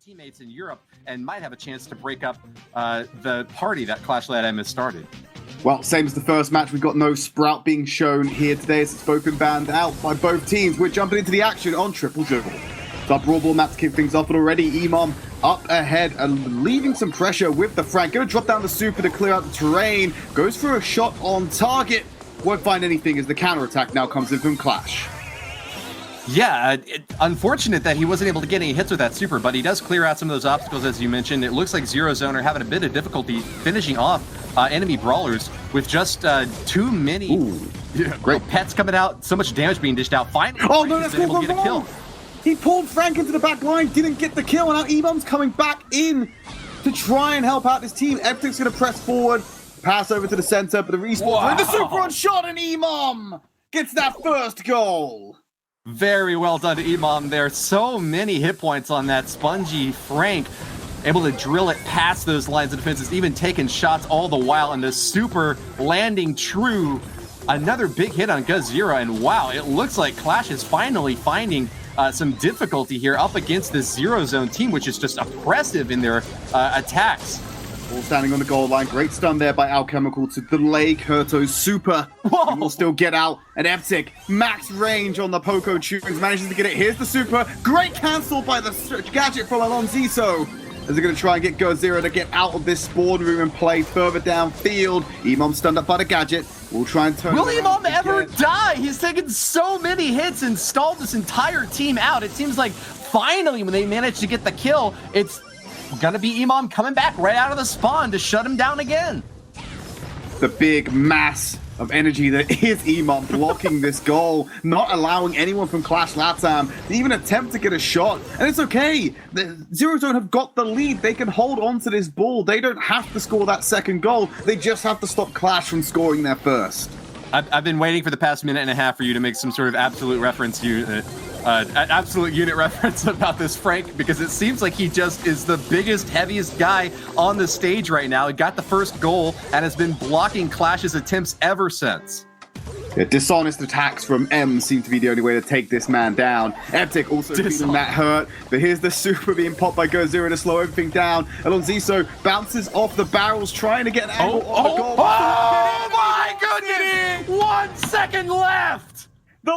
teammates in Europe and might have a chance to break up the party that Clash LATAM has started. Well, same as the first match, we've got no Sprout being shown here today as it's both been banned out by both teams. We're jumping into the action on Triple Dribble. It's our Brawl Ball map to kick things off, and already Imam up ahead and leaving some pressure with the Frank. Gonna drop down the super to clear out the terrain. Goes for a shot on target. Won't find anything as the counterattack now comes in from Clash. Yeah, unfortunate that he wasn't able to get any hits with that super, but he does clear out some of those obstacles, as you mentioned. It looks like ZEROZONE are having a bit of difficulty finishing off enemy brawlers with just too many great pets coming out, so much damage being dished out. Finally, oh no, that's able to get a kill. He pulled Frank into the back line, didn't get the kill, and now Imam's coming back in to try and help out his team. Everything's going to press forward, pass over to the center, but the respawn, the super on shot, and Imam gets that first goal. Very well done to Imam there. So many hit points on that spongy Frank. Able to drill it past those lines of defenses, even taking shots all the while, and the super landing true. Another big hit on GuzZero, and wow, it looks like Clash is finally finding some difficulty here up against this ZEROZONE team, which is just oppressive in their attacks. All standing on the goal line. Great stun there by Alchemical to delay Kurto's super. He will still get out. And Eptic, max range on the Poco Tunes, manages to get it. Here's the super. Great cancel by the gadget from Alonziso. As they're going to try and get GuzZero to get out of this spawn room and play further downfield. Imam stunned up by the gadget. We'll try and turn. Will Imam ever die? He's taken so many hits and stalled this entire team out. It seems like finally when they manage to get the kill, it's gonna be Imam coming back right out of the spawn to shut him down again. The big mass of energy that is Imam blocking this goal, not allowing anyone from Clash LATAM to even attempt to get a shot. And it's okay. The ZEROZONE have got the lead. They can hold on to this ball. They don't have to score that second goal. They just have to stop Clash from scoring their first. I've been waiting for the past minute and a half for you to make some sort of absolute reference absolute unit reference about this Frank, because it seems like he just is the biggest, heaviest guy on the stage right now. He got the first goal and has been blocking Clash's attempts ever since. Yeah, dishonest attacks from M seem to be the only way to take this man down. Eptic also feeling that hurt, but here's the super being popped by GuzZero to slow everything down. Alonziso bounces off the barrels, trying to get an angle on the goal. Oh my goodness! 1 second left! They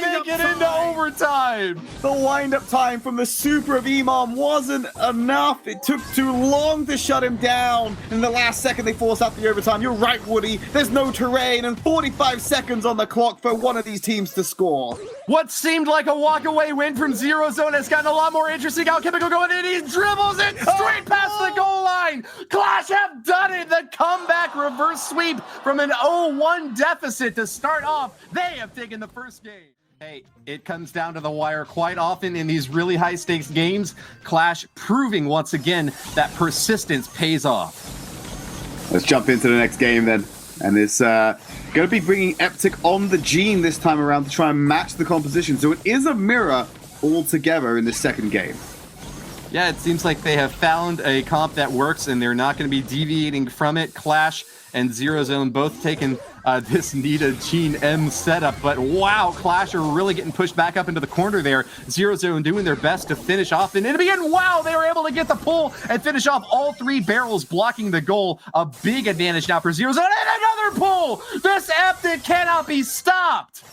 make it into overtime. The wind-up time from the super of Imam wasn't enough. It took too long to shut him down. In the last second, they forced out the overtime. You're right, Woody. There's no terrain and 45 seconds on the clock for one of these teams to score. What seemed like a walk-away win from ZEROZONE has gotten a lot more interesting. Alchemical going in. He dribbles it straight past the goal line. Clash have done it. The comeback reverse sweep from an 0-1 deficit to start off. They have taken the first game. Hey, it comes down to the wire quite often in these really high stakes games. Clash proving once again that persistence pays off. Let's jump into the next game then. And it's going to be bringing Eptic on the Gene this time around to try and match the composition. So it is a mirror altogether in this second game. Yeah, it seems like they have found a comp that works and they're not going to be deviating from it. Clash and ZEROZONE both taking this Nita Gene M setup, but wow, Clash are really getting pushed back up into the corner there. ZEROZONE doing their best to finish off an enemy, and wow, they were able to get the pull and finish off all 3 barrels, blocking the goal. A big advantage now for ZEROZONE, and another pull! This Eptic cannot be stopped!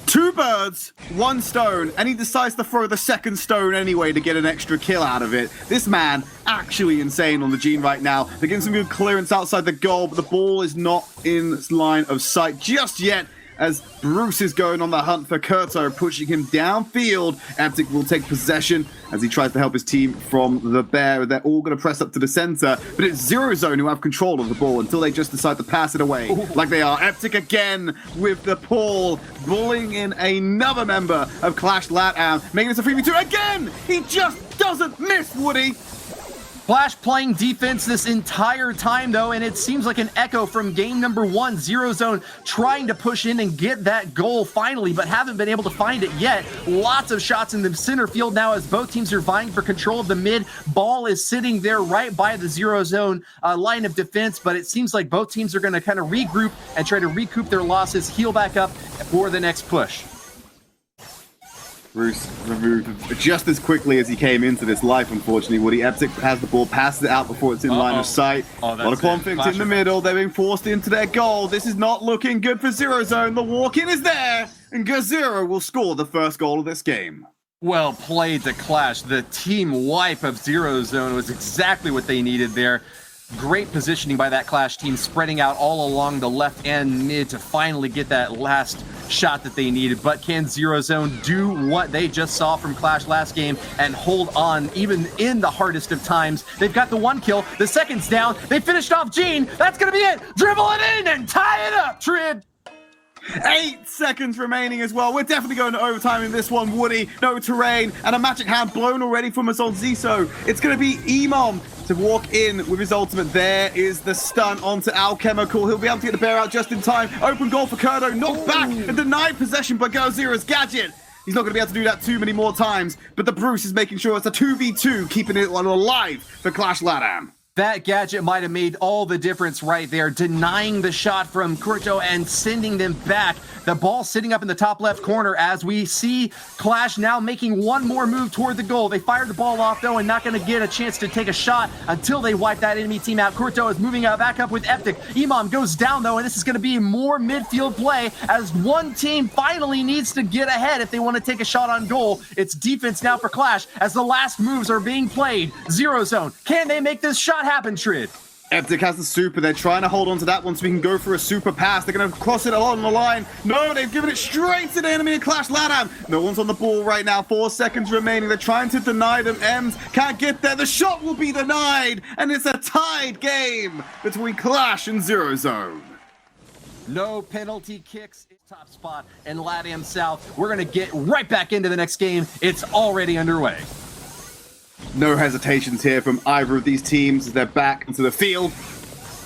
2 birds, 1 stone, and he decides to throw the second stone anyway to get an extra kill out of it. This man, actually insane on the Gene right now. They're getting some good clearance outside the goal, but the ball is not in line of sight just yet, as Bruce is going on the hunt for Kurto, pushing him downfield. Eptic will take possession as he tries to help his team from the bear. They're all going to press up to the center, but it's ZEROZONE who have control of the ball until they just decide to pass it away like they are. Eptic again with the pull, bullying in another member of Clash LATAM, making this a 3v2 again. He just doesn't miss, Woody. Clash playing defense this entire time, though, and it seems like an echo from game number 1. ZEROZONE trying to push in and get that goal finally, but haven't been able to find it yet. Lots of shots in the center field now as both teams are vying for control of the mid. Ball is sitting there right by the ZEROZONE line of defense, but it seems like both teams are going to kind of regroup and try to recoup their losses, heal back up for the next push. Bruce removed just as quickly as he came into this life, unfortunately. Woody Eptic has the ball, passes it out before it's in line of sight. A lot of conflict in the middle. They're being forced into their goal. This is not looking good for ZeroZone. The walk-in is there, and GoZero will score the first goal of this game. Well played to Clash. The team wipe of ZeroZone was exactly what they needed there. Great positioning by that Clash team, spreading out all along the left and mid to finally get that last shot that they needed. But can ZeroZone do what they just saw from Clash last game and hold on even in the hardest of times? They've got the 1 kill, the second's down, they finished off Gene, that's gonna be it! Dribble it in and tie it up, Trid! 8 seconds remaining as well. We're definitely going to overtime in this one. Woody, no terrain, and a magic hand blown already from us on Ziso. It's going to be Emom to walk in with his ultimate. There is the stun onto Alchemical. He'll be able to get the bear out just in time. Open goal for Kurdo, knocked back and denied possession by GoZero's gadget. He's not going to be able to do that too many more times, but the Bruce is making sure it's a 2v2, keeping it alive for Clash LATAM. That gadget might have made all the difference right there, denying the shot from Kurto and sending them back. The ball sitting up in the top left corner as we see Clash now making one more move toward the goal. They fired the ball off, though, and not going to get a chance to take a shot until they wipe that enemy team out. Kurto is moving back up with Eptic. Imam goes down, though, and this is going to be more midfield play as one team finally needs to get ahead if they want to take a shot on goal. It's defense now for Clash as the last moves are being played. ZeroZone. Can they make this shot happen, Trid? Eptic has the super. They're trying to hold on to that one so we can go for a super pass. They're going to cross it along the line. No, they've given it straight to the enemy in Clash LATAM. No one's on the ball right now. 4 seconds remaining. They're trying to deny them. Ems can't get there. The shot will be denied. And it's a tied game between Clash and ZeroZone. No penalty kicks. Top spot in LATAM South. We're going to get right back into the next game. It's already underway. No hesitations here from either of these teams as they're back into the field.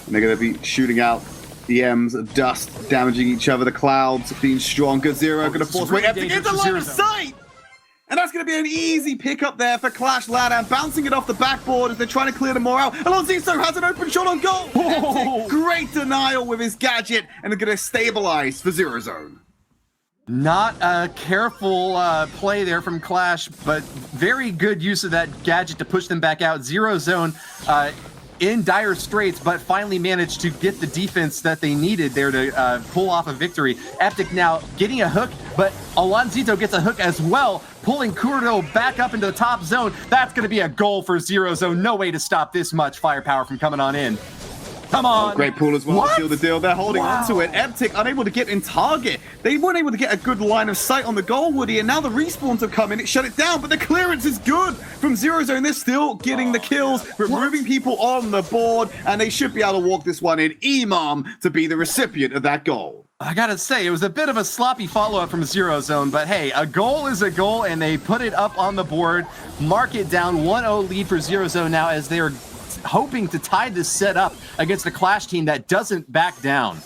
And they're going to be shooting out EMs of dust, damaging each other. The clouds being strong. GoZero going to force away Eptic into line of sight! And that's going to be an easy pickup there for Clash LATAM, bouncing it off the backboard as they're trying to clear them more out. Alonziso has an open shot on goal! Eptic, great denial with his gadget, and they're going to stabilize for ZeroZone. Not a careful play there from Clash, but very good use of that gadget to push them back out. ZeroZone in dire straits, but finally managed to get the defense that they needed there to pull off a victory. Eptic now getting a hook, but Alonzito gets a hook as well, pulling Kurdo back up into the top zone. That's going to be a goal for ZeroZone. No way to stop this much firepower from coming on in. Come on. Oh, great pull as well to seal the deal. They're holding onto it. Eptic unable to get in target. They weren't able to get a good line of sight on the goal, Woody, and now the respawns have come in. It shut it down, but the clearance is good from ZeroZone. They're still getting the kills, removing people on the board, and they should be able to walk this one in. Imam to be the recipient of that goal. I gotta say, it was a bit of a sloppy follow-up from ZeroZone, but hey, a goal is a goal, and they put it up on the board. Mark it down, 1-0 lead for ZeroZone now as they are hoping to tie this set up against the Clash team that doesn't back down.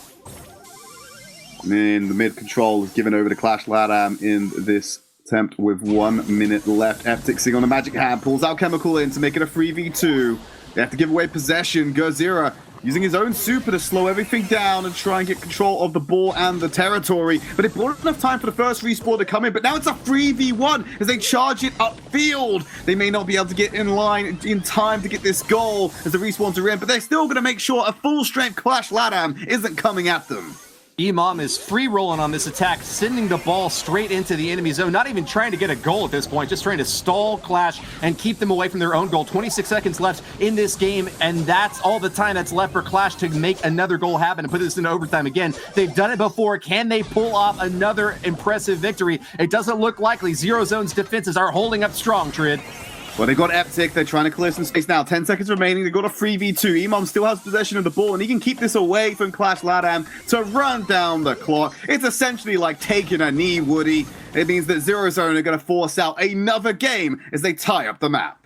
And the mid control is given over to Clash LATAM in this attempt with 1 minute left. Eptic sitting on the magic hand, pulls out Chemical in to make it a 3v2. They have to give away possession. GoZero using his own super to slow everything down and try and get control of the ball and the territory. But it bought enough time for the first respawn to come in, but now it's a 3v1 as they charge it upfield. They may not be able to get in line in time to get this goal as the respawns are in, but they're still going to make sure a full-strength Clash LATAM isn't coming at them. Imam is free rolling on this attack, sending the ball straight into the enemy zone, not even trying to get a goal at this point, just trying to stall Clash and keep them away from their own goal. 26 seconds left in this game, and that's all the time that's left for Clash to make another goal happen and put this into overtime again. They've done it before. Can they pull off another impressive victory? It doesn't look likely. ZeroZone's defenses are holding up strong, Trid. Well, they got Eptic. They're trying to clear some space now. 10 seconds remaining. They got a 3v2. Imam still has possession of the ball, and he can keep this away from Clash LATAM to run down the clock. It's essentially like taking a knee, Woody. It means that ZeroZone are going to force out another game as they tie up the map.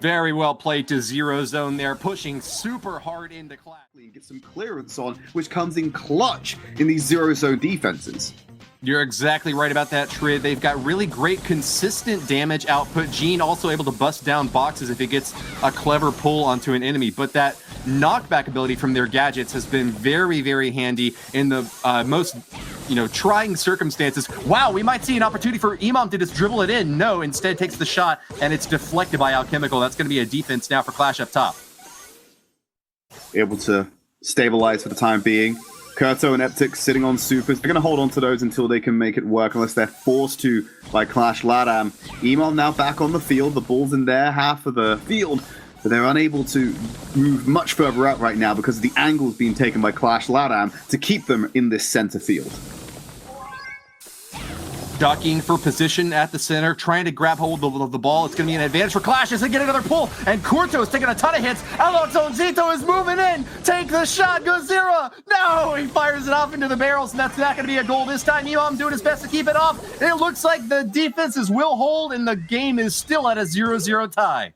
Very well played to ZeroZone there, pushing super hard into Clash. Get some clearance on, which comes in clutch in these ZeroZone defenses. You're exactly right about that, Trid. They've got really great consistent damage output. Gene also able to bust down boxes if it gets a clever pull onto an enemy. But that knockback ability from their gadgets has been very, very handy in the most trying circumstances. Wow, we might see an opportunity for Imam to just dribble it in. No, instead takes the shot, and it's deflected by Alchemical. That's going to be a defense now for Clash up top. Able to stabilize for the time being. Kurto and Eptic sitting on supers. They're going to hold on to those until they can make it work, unless they're forced to by Clash LATAM. Imam now back on the field. The ball's in their half of the field, but they're unable to move much further out right now because of the angles being taken by Clash LATAM to keep them in this center field. Ducking for position at the center, trying to grab hold of the ball. It's going to be an advantage for Clash as they get another pull, and Kurto is taking a ton of hits. Alonso is moving in. Take the shot, goes Zero. No, he fires it off into the barrels, and that's not going to be a goal this time. Imam doing his best to keep it off. It looks like the defenses will hold, and the game is still at a 0-0 tie.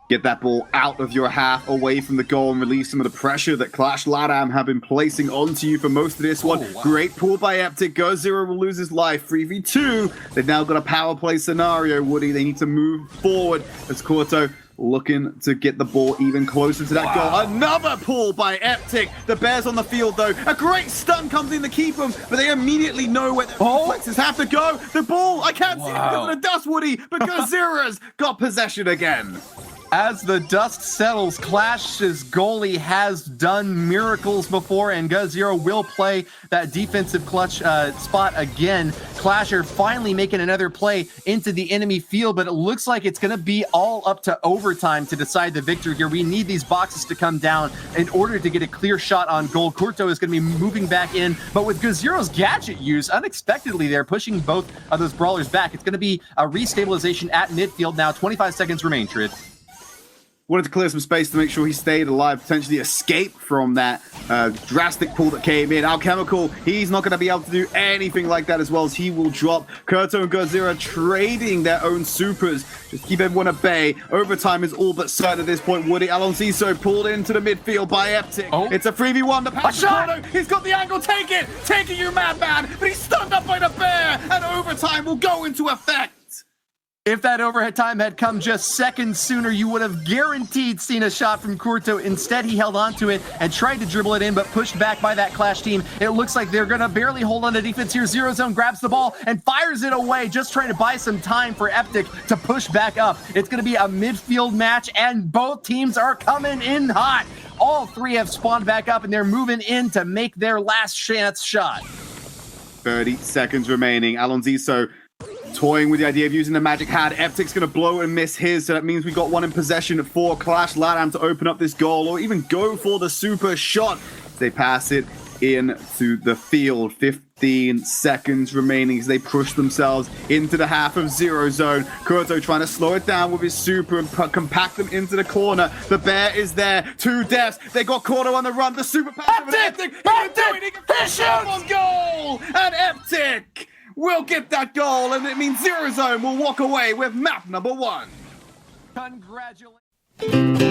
Get that ball out of your half, away from the goal, and release some of the pressure that Clash LATAM have been placing onto you for most of this one. Oh, wow. Great pull by Eptic. Go0 will lose his life. 3v2. They've now got a power play scenario, Woody. They need to move forward as Kurto looking to get the ball even closer to that goal. Another pull by Eptic. The Bears on the field, though. A great stun comes in to keep them, but they immediately know where their reflexes have to go. The ball, I can't see it because of the dust, Woody, but Go0's got possession again. As the dust settles, Clash's goalie has done miracles before, and Go0 will play that defensive clutch spot again. Clash are finally making another play into the enemy field, but it looks like it's going to be all up to overtime to decide the victory here. We need these boxes to come down in order to get a clear shot on goal. Kurto is going to be moving back in, but with Go0's gadget use, unexpectedly they're pushing both of those brawlers back. It's going to be a restabilization at midfield now. 25 seconds remain, Trid. Wanted to clear some space to make sure he stayed alive, potentially escape from that drastic pull that came in. Alchemical, he's not going to be able to do anything like that, as well as he will drop. Kurto and Go0 trading their own supers. Just keep everyone at bay. Overtime is all but certain at this point. Woody Alonso pulled into the midfield by Eptic. It's a 3v1. The pass shot! He's got the angle. Take it! Take it, you madman! But he's stunned up by the bear, and overtime will go into effect. If that overhead time had come just seconds sooner, you would have guaranteed seen a shot from Kurto. Instead, he held on to it and tried to dribble it in, but pushed back by that Clash team. It looks like they're going to barely hold on to defense here. ZEROZONE grabs the ball and fires it away, just trying to buy some time for Eptic to push back up. It's going to be a midfield match, and both teams are coming in hot. All three have spawned back up, and they're moving in to make their last chance shot. 30 seconds remaining. Alonso toying with the idea of using the magic hat. Eptic's going to blow and miss his, so that means we got one in possession for Clash LATAM to open up this goal, or even go for the super shot. They pass it into the field. 15 seconds remaining as they push themselves into the half of ZEROZONE. Kurto trying to slow it down with his super and compact them into the corner. The bear is there. 2 deaths. They got Kurto on the run. The super pass over Eptic. He can do it. He can finish on goal. And Eptic will get that goal, and it means ZEROZONE will walk away with map number 1. Congratulations.